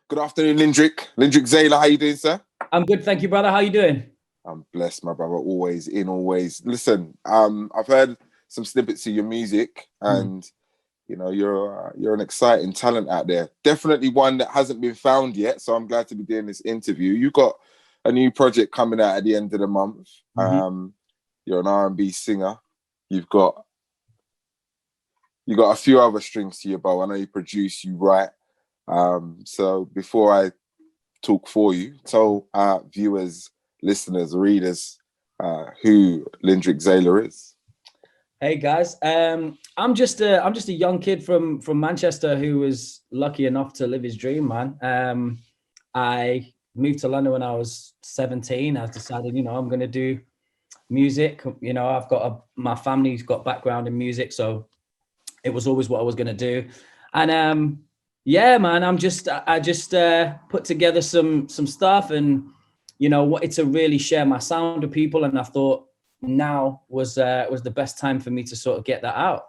Good afternoon, Lyndrik. Lyndrik Xela, how you doing, sir? I'm good, thank you, brother. How you doing? I'm blessed, my brother. Always in, always. Listen, I've heard some snippets of your music, and you're an exciting talent out there. Definitely one that hasn't been found yet. So I'm glad to be doing this interview. You got a new project coming out at the end of the month. You're an R&B singer. You got a few other strings to your bow. I know you produce, you write. So before I talk for you, tell our viewers, listeners, readers who Lyndrik Xela is. Hey guys, I'm just a young kid from Manchester who was lucky enough to live his dream, man. I moved to London when I was 17. I decided, I'm gonna do music. I've got my family's got background in music, so it was always what I was gonna do. And yeah, man, I just put together some stuff, and wanted to really share my sound with people, and I thought now was the best time for me to sort of get that out.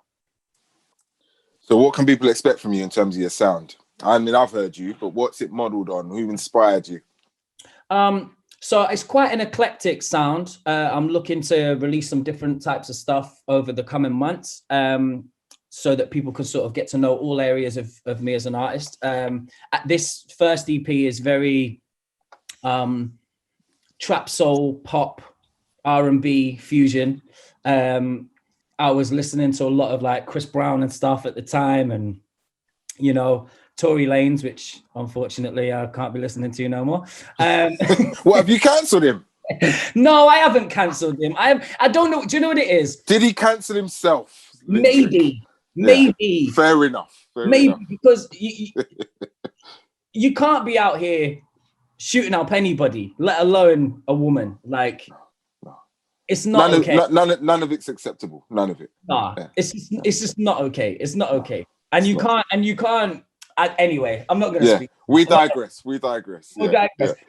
So what can people expect from you in terms of your sound? I mean, I've heard you, but what's it modeled on? Who inspired you? So it's quite an eclectic sound. I'm looking to release some different types of stuff over the coming months, so that people can sort of get to know all areas of me as an artist. This first EP is very trap soul, pop, R&B fusion. I was listening to a lot of like Chris Brown and stuff at the time, and Tory Lanez, which unfortunately I can't be listening to no more. What, have you cancelled him? No, I haven't cancelled him. I don't know. Do you know what it is? Did he cancel himself? Maybe. Fair enough. Because you can't be out here shooting up anybody, let alone a woman. Like, no. It's not okay. None of it's acceptable. None of it. Nah, yeah. It's just not okay. It's not okay. And you can't. Anyway, I'm not going to speak. We digress. Yeah.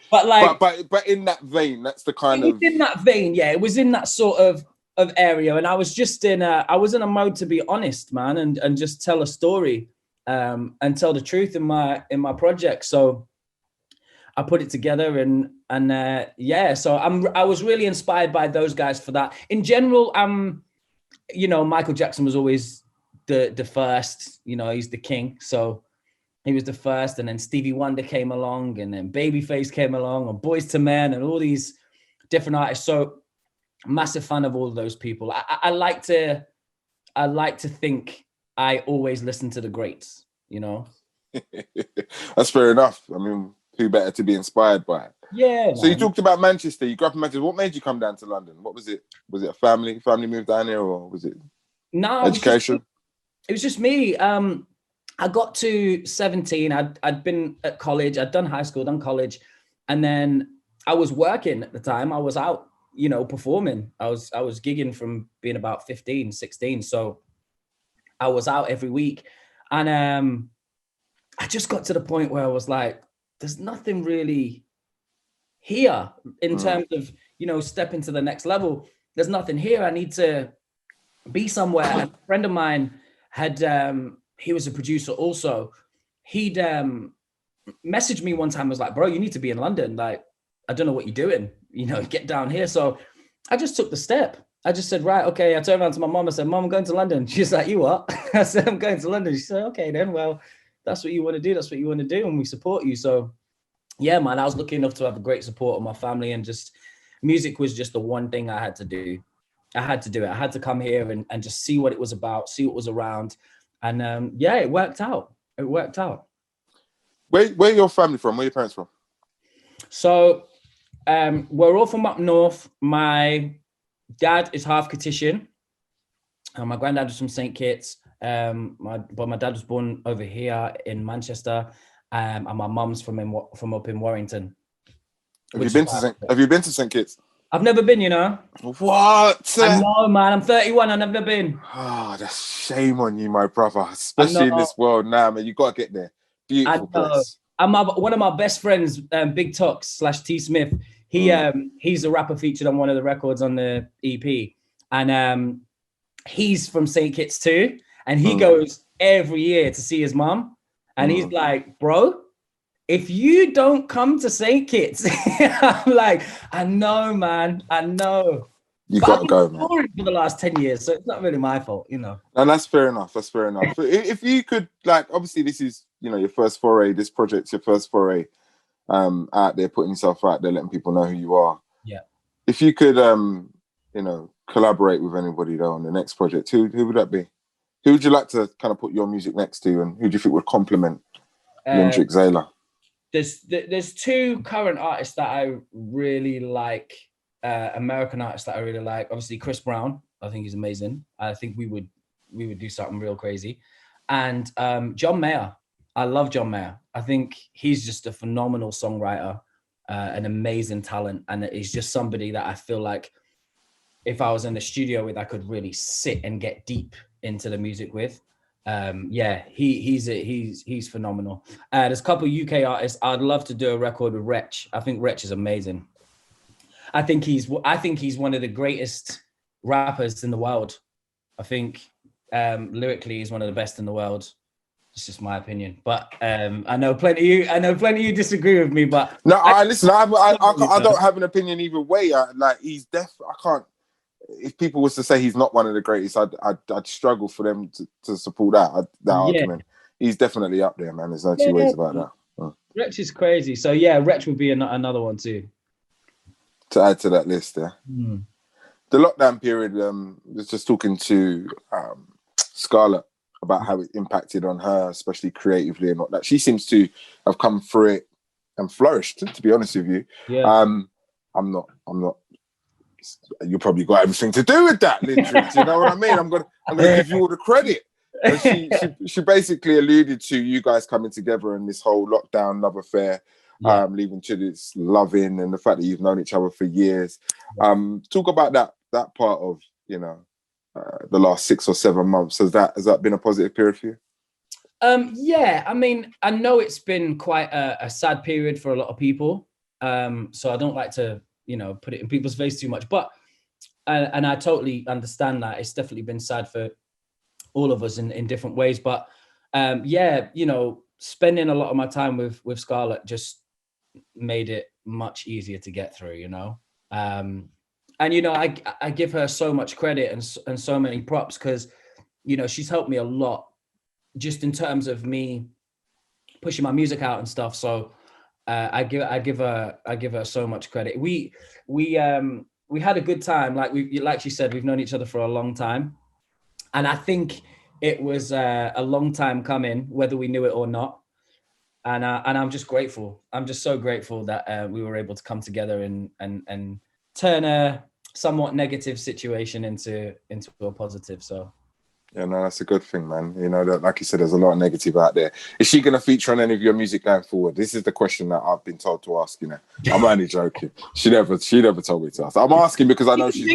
But in that vein, that's the kind of. In that vein, yeah, it was in that sort of area, and I was just in a mode to be honest, man, and just tell a story, and tell the truth in my project. So I put it together, and so I was really inspired by those guys for that. In general, Michael Jackson was always the first. He's the king, so he was the first, and then Stevie Wonder came along, and then Babyface came along, and Boyz II Men, and all these different artists. So massive fan of all of those people. I like to think I always listen to the greats. That's fair enough. I mean, who better to be inspired by it? Yeah. So you talked about Manchester. You grew up in Manchester. What made you come down to London? What was it? Was it a family moved down here, or was it education? It was just me. I got to 17. I'd been at college. I'd done high school, done college, and then I was working at the time. I was out, performing. I was gigging from being about 15, 16. So I was out every week, and I just got to the point where I was like, there's nothing really here in terms of, stepping to the next level. There's nothing here. I need to be somewhere. And a friend of mine had, he was a producer also. He'd messaged me one time, was like, bro, you need to be in London. Like, I don't know what you're doing, get down here. So I just took the step. I just said, right, okay. I turned around to my mom. I said, Mom, I'm going to London. She's like, you what? I said, I'm going to London. She said, okay, then, well, that's what you want to do. That's what you want to do. And we support you. So yeah, man, I was lucky enough to have a great support of my family, and just music was just the one thing I had to do. I had to do it. I had to come here and just see what it was about, see what was around. And it worked out. Where your family from? Where your parents from? So we're all from up north. My dad is half Cottian. My granddad was from St. Kitts. But my dad was born over here in Manchester, and my mum's from up in Warrington. Have you been to St. Kitts? I've never been, What? I know, man. I'm 31. I've never been. Oh, that's shame on you, my brother. Especially in this world now, man. You got to get there. Beautiful place. One of my best friends, Big Tox / T Smith. He's a rapper featured on one of the records on the EP, and he's from St. Kitts too. And he goes every year to see his mom, and he's like, bro, if you don't come to St. Kitts, I'm like, I know, man, I know. You But got to I've go, been man. touring for the last 10 years, so it's not really my fault, you know. And that's fair enough. That's fair enough. If you could, like, obviously this is, you know, your first foray. This project's your first foray out there, putting yourself out there, letting people know who you are. Yeah. If you could, you know, collaborate with anybody though on the next project, who would that be? Who would you like to kind of put your music next to, and who do you think would complement Lyndrik Xela? There's two current artists that I really like, American artists that I really like. Obviously, Chris Brown, I think he's amazing. I think we would do something real crazy. And John Mayer, I love John Mayer. I think he's just a phenomenal songwriter, an amazing talent, and he's just somebody that I feel like if I was in the studio with, I could really sit and get deep into the music with. Yeah, he's phenomenal. There's a couple of UK artists. I'd love to do a record with Wretch. I think Wretch is amazing. I think he's one of the greatest rappers in the world. I think lyrically he's one of the best in the world. It's just my opinion, but I know plenty of you disagree with me. But no, I listen. I don't have an opinion either way. He's deaf. I can't. If people was to say he's not one of the greatest, I'd struggle for them to support that argument. He's definitely up there, man. There's no two ways about that. Wretch is crazy. So yeah, Wretch would be another one too. To add to that list, yeah. The lockdown period, was just talking to Scarlett about how it impacted on her, especially creatively and whatnot. She seems to have come through it and flourished, to be honest with you. Yeah. I'm not. You probably got everything to do with that, Lyndrik. You know what I mean? I'm gonna give you all the credit. She basically alluded to you guys coming together and this whole lockdown love affair, leading to this loving and the fact that you've known each other for years. Talk about that part of, you know, the last 6 or 7 months. Has that been a positive period for you? Yeah, I mean, I know it's been quite a sad period for a lot of people. So I don't like to, you know, put it in people's face too much, but and I totally understand that it's definitely been sad for all of us in different ways. But yeah, you know, spending a lot of my time with Scarlett just made it much easier to get through, you know. And you know, I give her so much credit and so many props because, you know, she's helped me a lot just in terms of me pushing my music out and stuff. So I give her so much credit. We had a good time. Like she said, we've known each other for a long time, and I think it was a long time coming, whether we knew it or not. And I'm just grateful. I'm just so grateful that we were able to come together and turn a somewhat negative situation into a positive. So. Yeah, no, that's a good thing, man. You know, that, like you said, there's a lot of negative out there. Is she going to feature on any of your music going forward? This is the question that I've been told to ask, you know. I'm only joking. She never told me to ask. I'm asking because I know she's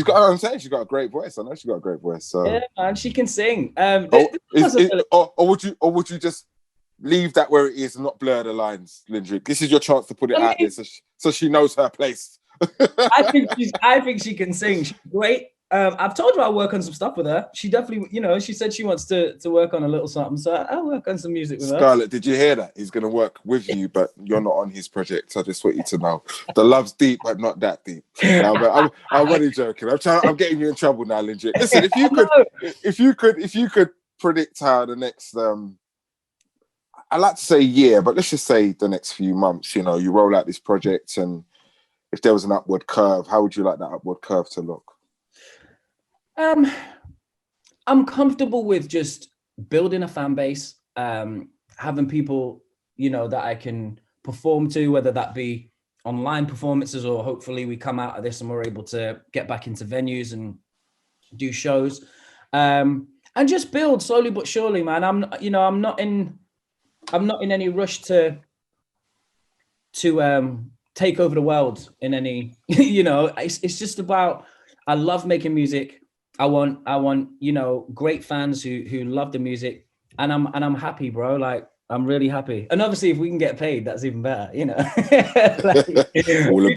got I'm saying she's got a great voice. I know she's got a great voice. So. Yeah, man, she can sing. Or would you just leave that where it is and not blur the lines, Lyndrik? This is your chance to put it out there so she knows her place. I think she can sing. She's great. I've told her I'll work on some stuff with her. She definitely, you know, she said she wants to work on a little something. So I'll work on some music with her. Scarlett, did you hear that? He's going to work with you, but you're not on his project. I just want you to know. The love's deep, but not that deep. I'm only joking. I'm getting you in trouble now, Lyndrik. Listen, if you could predict how the next, I like to say year, but let's just say the next few months, you know, you roll out this project, and if there was an upward curve, how would you like that upward curve to look? I'm comfortable with just building a fan base, having people, you know, that I can perform to, whether that be online performances or hopefully we come out of this and we're able to get back into venues and do shows, and just build slowly but surely, man. I'm not in any rush to take over the world in any, you know, it's just about, I love making music. I want, you know, great fans who love the music, and I'm happy, bro. Like, I'm really happy. And obviously if we can get paid, that's even better, you know. all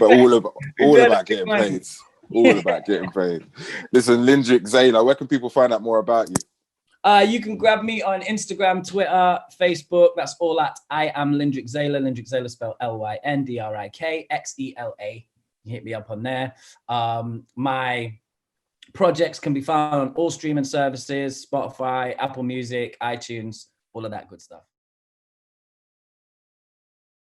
about getting paid. All about getting paid. Listen, Lyndrik Xela, where can people find out more about you? You can grab me on Instagram, Twitter, Facebook. That's all at I am Lyndrik Xela. Lyndrik Xela spelled LYNDRIKXELA. You hit me up on there. My projects can be found on all streaming services, Spotify, Apple Music, iTunes, all of that good stuff.